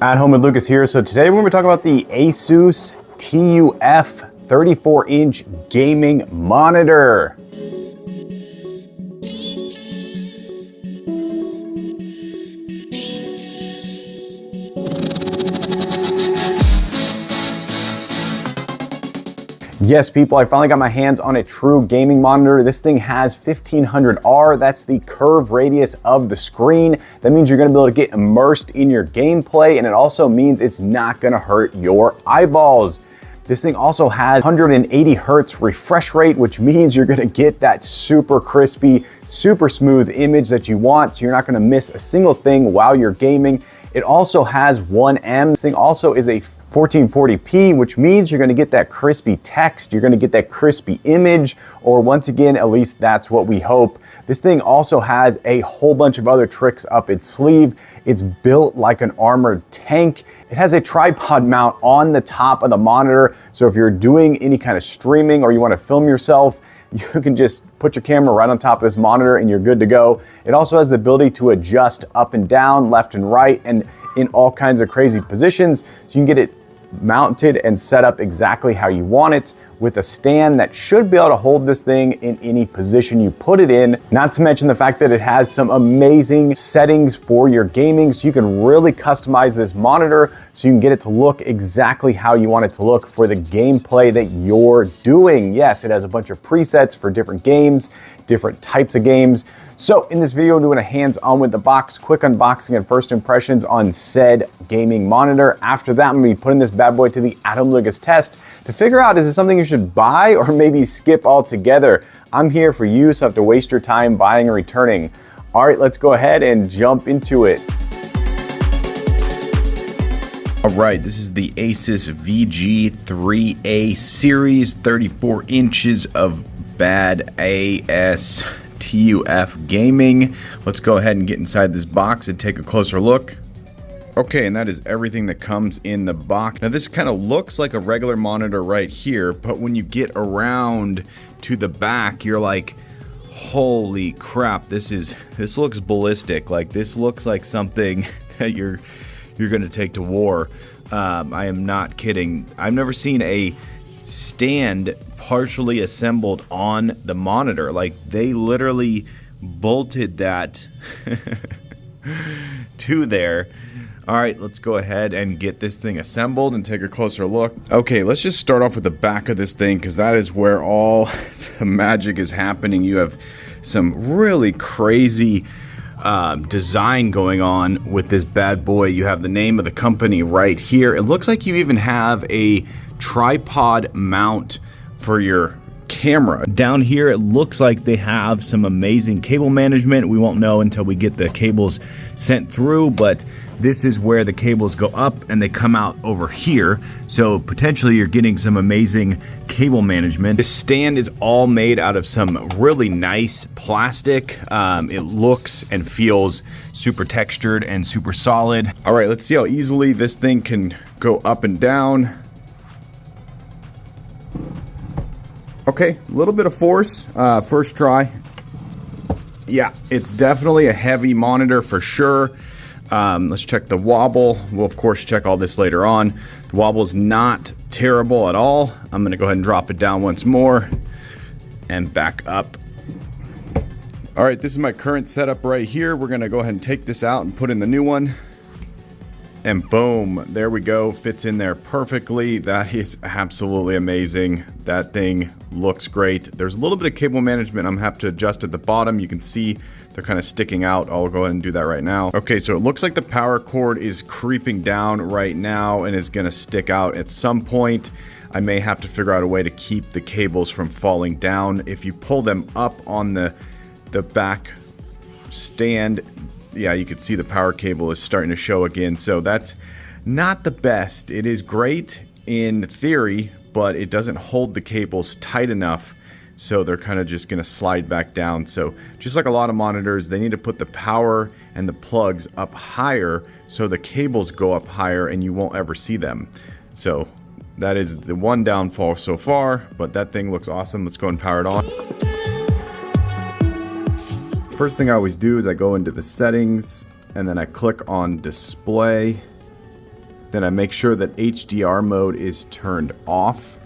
At home with Lucas here. So today we're going to talk about the ASUS TUF 34-inch gaming monitor. Yes, people, I finally got my hands on a true gaming monitor. This thing has 1500R. That's the curve radius of the screen. That means you're gonna be able to get immersed in your gameplay, and it also means it's not gonna hurt your eyeballs. This thing also has 180 hertz refresh rate, which means you're gonna get that super crispy, super smooth image that you want, so you're not gonna miss a single thing while you're gaming. It also has 1M. This thing also is a 1440p, which means you're gonna get that crispy text, you're gonna get that crispy image, or once again, at least that's what we hope. This thing also has a whole bunch of other tricks up its sleeve. It's built like an armored tank. It has a tripod mount on the top of the monitor, so if you're doing any kind of streaming or you wanna film yourself, you can just put your camera right on top of this monitor and you're good to go. It also has the ability to adjust up and down, left and right, and in all kinds of crazy positions. So you can get it mounted and set up exactly how you want it with a stand that should be able to hold this thing in any position you put it in. Not to mention the fact that it has some amazing settings for your gaming, so you can really customize this monitor so you can get it to look exactly how you want it to look for the gameplay that you're doing. Yes, it has a bunch of presets for different games, different types of games. So in this video, I'm doing a hands-on with the box, quick unboxing and first impressions on said gaming monitor. After that, I'm gonna be putting this bad boy to the Atom Lucas test to figure out, is it something you should buy or maybe skip altogether? I'm here for you, so I have to waste your time buying and returning. All right, let's go ahead and jump into it. All right, this is the ASUS VG34VQL3A series, 34 inches of bad AS TUF gaming. Let's go ahead and get inside this box and take a closer look. Okay, and that is everything that comes in the box. Now this kind of looks like a regular monitor right here, but when you get around to the back, you're like, holy crap, this looks ballistic. Like, this looks like something that you're gonna take to war. I am not kidding. I've never seen a stand partially assembled on the monitor. Like, they literally bolted that to there. All right, let's go ahead and get this thing assembled and take a closer look. Okay, let's just start off with the back of this thing, because that is where all the magic is happening. You have some really crazy design going on with this bad boy. You have the name of the company right here. It looks like you even have a tripod mount for your camera. Down here, it looks like they have some amazing cable management. We won't know until we get the cables sent through, but this is where the cables go up and they come out over here. So potentially you're getting some amazing cable management. This stand is all made out of some really nice plastic. It looks and feels super textured and super solid. All right, let's see how easily this thing can go up and down. Okay, a little bit of force, first try. Yeah, it's definitely a heavy monitor for sure. Let's check the wobble. We'll of course check all this later on. The wobble is not terrible at all. I'm gonna go ahead and drop it down once more and back up. All right, this is my current setup right here. We're gonna go ahead and take this out and put in the new one. And boom, there we go, fits in there perfectly. That is absolutely amazing. That thing looks great. There's a little bit of cable management I'm gonna have to adjust at the bottom. You can see they're kind of sticking out. I'll go ahead and do that right now. Okay, so it looks like the power cord is creeping down right now and is gonna stick out at some point. I may have to figure out a way to keep the cables from falling down. If you pull them up on the back stand, yeah, you can see the power cable is starting to show again. So that's not the best. It is great in theory, but it doesn't hold the cables tight enough, so they're kind of just gonna slide back down. So just like a lot of monitors, they need to put the power and the plugs up higher so the cables go up higher and you won't ever see them. So that is the one downfall so far, but that thing looks awesome. Let's go and power it on. First thing I always do is I go into the settings and then I click on display then I make sure that HDR mode is turned off.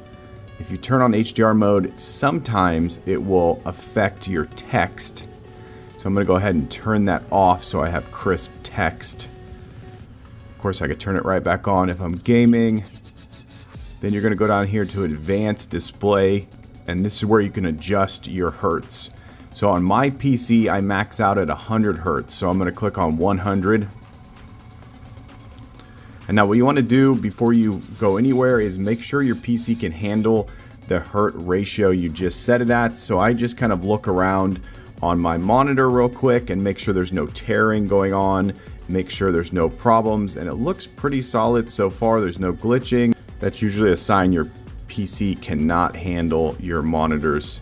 If you turn on HDR mode, sometimes it will affect your text. So I'm going to go ahead and turn that off so I have crisp text. Of course, I could turn it right back on if I'm gaming. Then you're going to go down here to Advanced Display, and this is where you can adjust your hertz. So on my PC, I max out at 100 hertz. So I'm going to click on 100. And now what you want to do before you go anywhere is make sure your PC can handle the hertz ratio you just set it at. So I just kind of look around on my monitor real quick and make sure there's no tearing going on, make sure there's no problems, and it looks pretty solid so far. There's no glitching. That's usually a sign your PC cannot handle your monitor's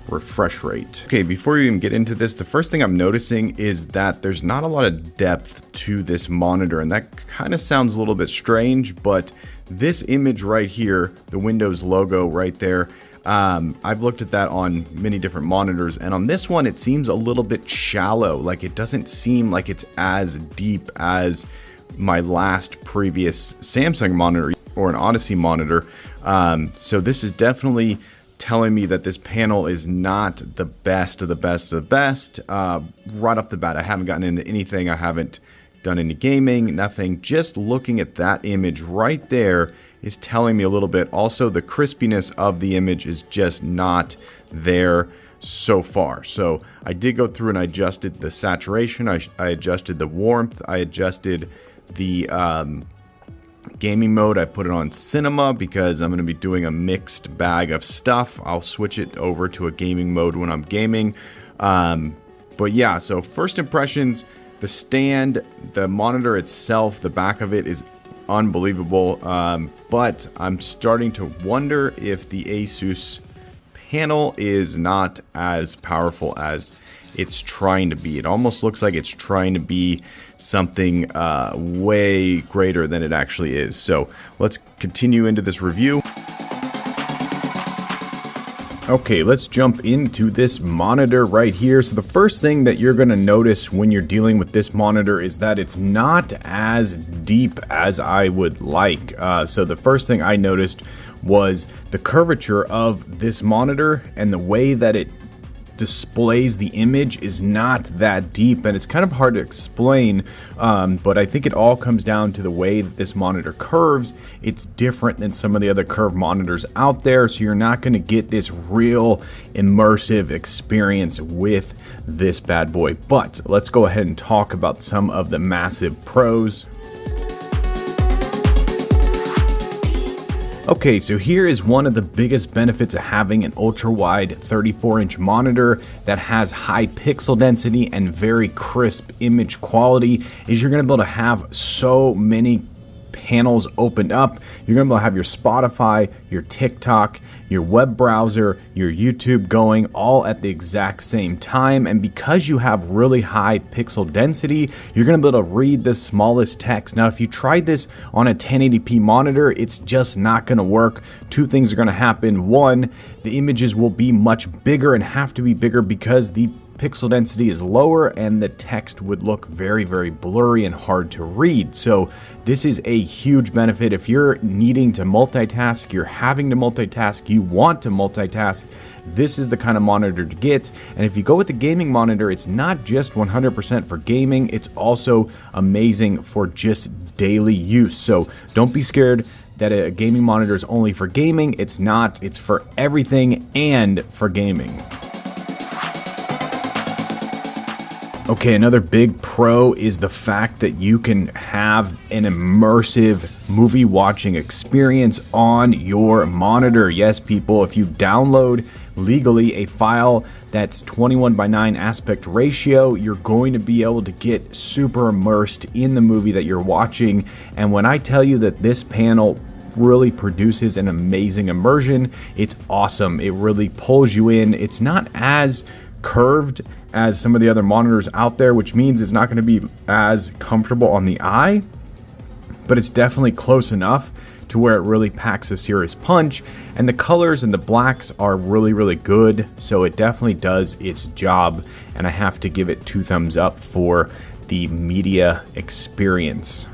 refresh rate. Okay, before you even get into this, the first thing I'm noticing is that there's not a lot of depth to this monitor, and that kind of sounds a little bit strange, but this image right here, the Windows logo right there, I've looked at that on many different monitors, and on this one it seems a little bit shallow. Like, it doesn't seem like it's as deep as my last previous Samsung monitor or an Odyssey monitor. So this is definitely telling me that this panel is not the best of the best of the best. Right off the bat, I haven't gotten into anything. I haven't done any gaming, nothing. Just looking at that image right there is telling me a little bit. Also, the crispiness of the image is just not there so far. So I did go through and I adjusted the saturation. I adjusted the warmth. I adjusted the gaming mode. I put it on cinema because I'm going to be doing a mixed bag of stuff. I'll switch it over to a gaming mode when I'm gaming. But yeah, so first impressions, the stand, the monitor itself, the back of it is unbelievable. But I'm starting to wonder if the ASUS panel is not as powerful as it's trying to be. It almost looks like it's trying to be something way greater than it actually is. So let's continue into this review. Okay, let's jump into this monitor right here. So the first thing that you're going to notice when you're dealing with this monitor is that it's not as deep as I would like. So the first thing I noticed was the curvature of this monitor, and the way that it displays the image is not that deep, and it's kind of hard to explain, but I think it all comes down to the way that this monitor curves. It's different than some of the other curved monitors out there, so you're not going to get this real immersive experience with this bad boy. But let's go ahead and talk about some of the massive pros. Okay, so here is one of the biggest benefits of having an ultra-wide 34-inch monitor that has high pixel density and very crisp image quality, is you're going to be able to have so many panels opened up. You're going to be able to have your Spotify, your TikTok, your web browser, your YouTube going all at the exact same time. And because you have really high pixel density, you're going to be able to read the smallest text. Now, if you tried this on a 1080p monitor, it's just not going to work. Two things are going to happen. One, the images will be much bigger and have to be bigger because the pixel density is lower, and the text would look very, very blurry and hard to read. So this is a huge benefit. If you're needing to multitask, you're having to multitask, you want to multitask, this is the kind of monitor to get. And if you go with the gaming monitor, it's not just 100% for gaming, it's also amazing for just daily use. So don't be scared that a gaming monitor is only for gaming. It's not. It's for everything and for gaming. Okay, another big pro is the fact that you can have an immersive movie watching experience on your monitor. Yes, people, if you download legally a file that's 21:9 aspect ratio, you're going to be able to get super immersed in the movie that you're watching. And when I tell you that this panel really produces an amazing immersion, it's awesome. It really pulls you in. It's not as curved as some of the other monitors out there, which means it's not going to be as comfortable on the eye, but it's definitely close enough to where it really packs a serious punch. And the colors and the blacks are really, really good, so it definitely does its job, and I have to give it 2 thumbs up for the media experience.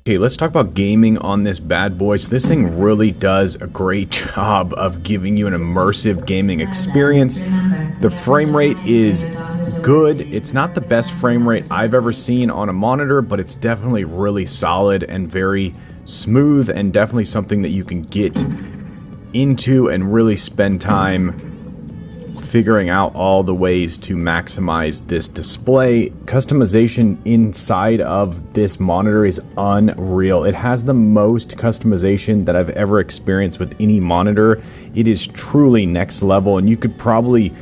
Okay, let's talk about gaming on this bad boy. So this thing really does a great job of giving you an immersive gaming experience. The frame rate is good. It's not the best frame rate I've ever seen on a monitor, but it's definitely really solid and very smooth, and definitely something that you can get into and really spend time figuring out all the ways to maximize this display. Customization inside of this monitor is unreal. It has the most customization that I've ever experienced with any monitor. It is truly next level, and you could probably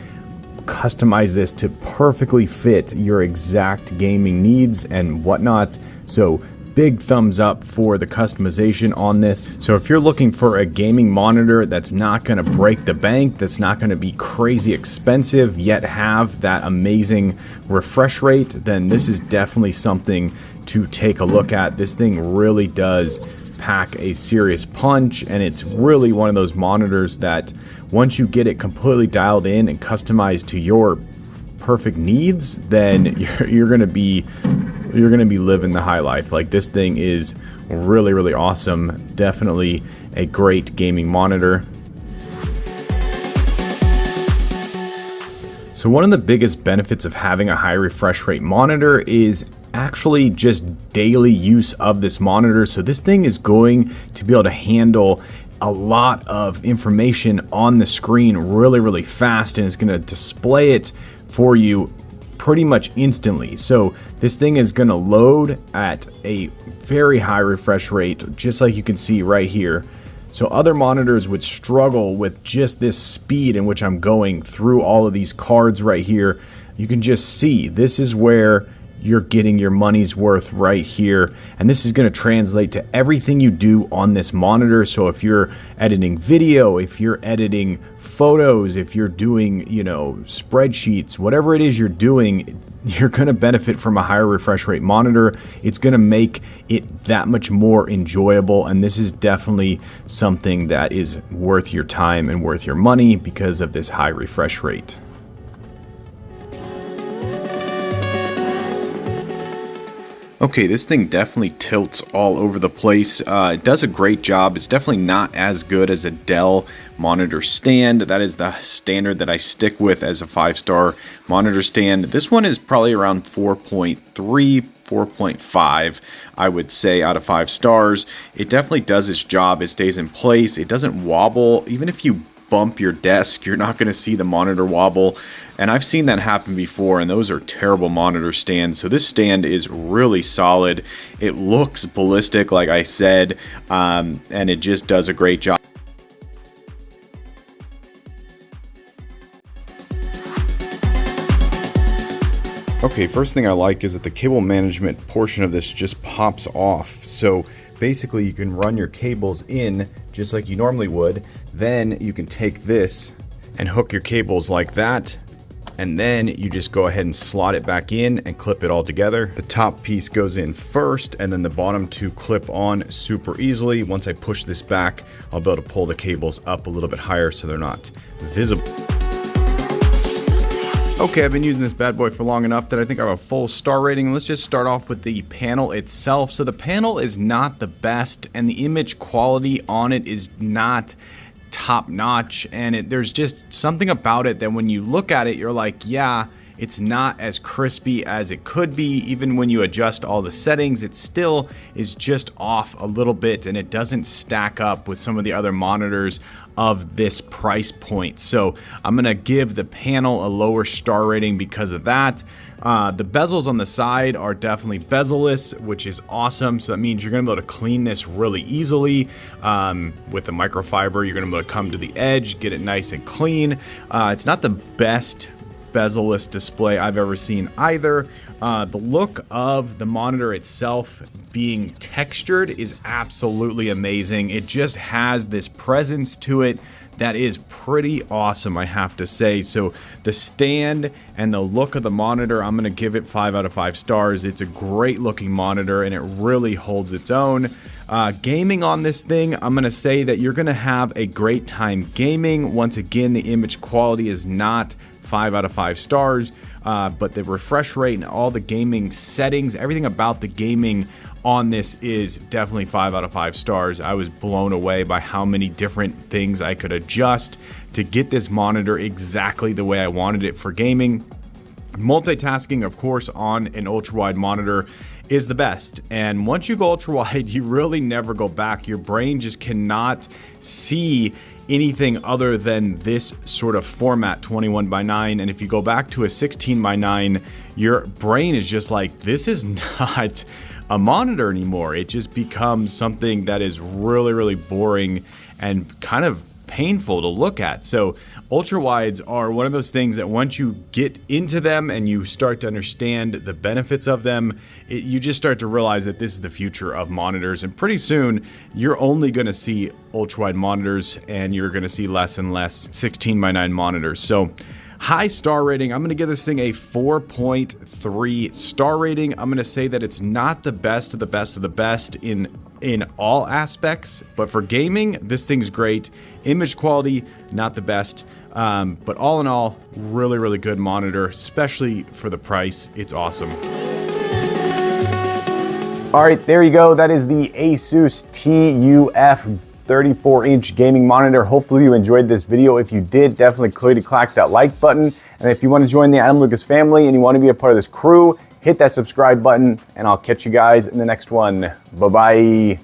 customize this to perfectly fit your exact gaming needs and whatnot. So big thumbs up for the customization on this. So if you're looking for a gaming monitor that's not going to break the bank, that's not going to be crazy expensive, yet have that amazing refresh rate, then this is definitely something to take a look at. This thing really does pack a serious punch, and it's really one of those monitors that once you get it completely dialed in and customized to your perfect needs, then you're going to be living the high life. Like, this thing is really, really awesome. Definitely a great gaming monitor. So one of the biggest benefits of having a high refresh rate monitor is actually just daily use of this monitor. So this thing is going to be able to handle a lot of information on the screen really, really fast, and it's going to display it for you pretty much instantly. So this thing is going to load at a very high refresh rate, just like you can see right here. So other monitors would struggle with just this speed in which I'm going through all of these cards right here. You can just see this is where you're getting your money's worth right here, and this is going to translate to everything you do on this monitor. So if you're editing video, if you're editing photos, if you're doing, you know, spreadsheets, whatever it is you're doing, you're going to benefit from a higher refresh rate monitor. It's going to make it that much more enjoyable, and this is definitely something that is worth your time and worth your money because of this high refresh rate. Okay, this thing definitely tilts all over the place. It does a great job. It's definitely not as good as a Dell monitor stand. That is the standard that I stick with as a 5-star monitor stand. This one is probably around 4.3, 4.5, I would say, out of 5 stars. It definitely does its job. It stays in place. It doesn't wobble. Even if you bump your desk, you're not going to see the monitor wobble, and I've seen that happen before, and those are terrible monitor stands. So this stand is really solid. It looks ballistic, like I said, and it just does a great job. Okay, first thing I like is that the cable management portion of this just pops off. So basically you can run your cables in just like you normally would. Then you can take this and hook your cables like that, and then you just go ahead and slot it back in and clip it all together. The top piece goes in first, and then the bottom two clip on super easily. Once I push this back, I'll be able to pull the cables up a little bit higher so they're not visible. Okay, I've been using this bad boy for long enough that I think I have a full star rating. Let's just start off with the panel itself. So the panel is not the best, and the image quality on it is not top notch, and there's just something about it that when you look at it, you're like, yeah, it's not as crispy as it could be. Even when you adjust all the settings, it still is just off a little bit, and it doesn't stack up with some of the other monitors of this price point. So I'm gonna give the panel a lower star rating because of that. The bezels on the side are definitely bezel-less, which is awesome. So that means you're gonna be able to clean this really easily with the microfiber. You're gonna be able to come to the edge, get it nice and clean. It's not the best bezel-less display I've ever seen either. The look of the monitor itself being textured is absolutely amazing. It just has this presence to it that is pretty awesome, I have to say. So the stand and the look of the monitor, I'm gonna give it 5 out of 5 stars. It's a great looking monitor, and it really holds its own. Gaming on this thing, I'm gonna say that you're gonna have a great time gaming. Once again, the image quality is not 5 out of 5 stars. But the refresh rate and all the gaming settings, everything about the gaming on this is definitely 5 out of 5 stars. I was blown away by how many different things I could adjust to get this monitor exactly the way I wanted it for gaming. Multitasking, of course, on an ultra-wide monitor is the best. And once you go ultra-wide, you really never go back. Your brain just cannot see anything other than this sort of format, 21:9. And if you go back to a 16:9, your brain is just like, this is not a monitor anymore. It just becomes something that is really, really boring and kind of painful to look at. So ultra wides are one of those things that once you get into them and you start to understand the benefits of them, you just start to realize that this is the future of monitors. And pretty soon you're only going to see ultra wide monitors and you're going to see less and less 16:9 monitors. So high star rating, I'm going to give this thing a 4.3 star rating. I'm going to say that it's not the best of the best of the best in all aspects, but for gaming, this thing's great. Image quality, not the best, but all in all, really, really good monitor, especially for the price. It's awesome. All right, there you go. That is the ASUS TUF 34-inch gaming monitor. Hopefully you enjoyed this video. If you did, definitely click that like button. And if you want to join the Adam Lucas family and you want to be a part of this crew, hit that subscribe button, and I'll catch you guys in the next one. Bye-bye.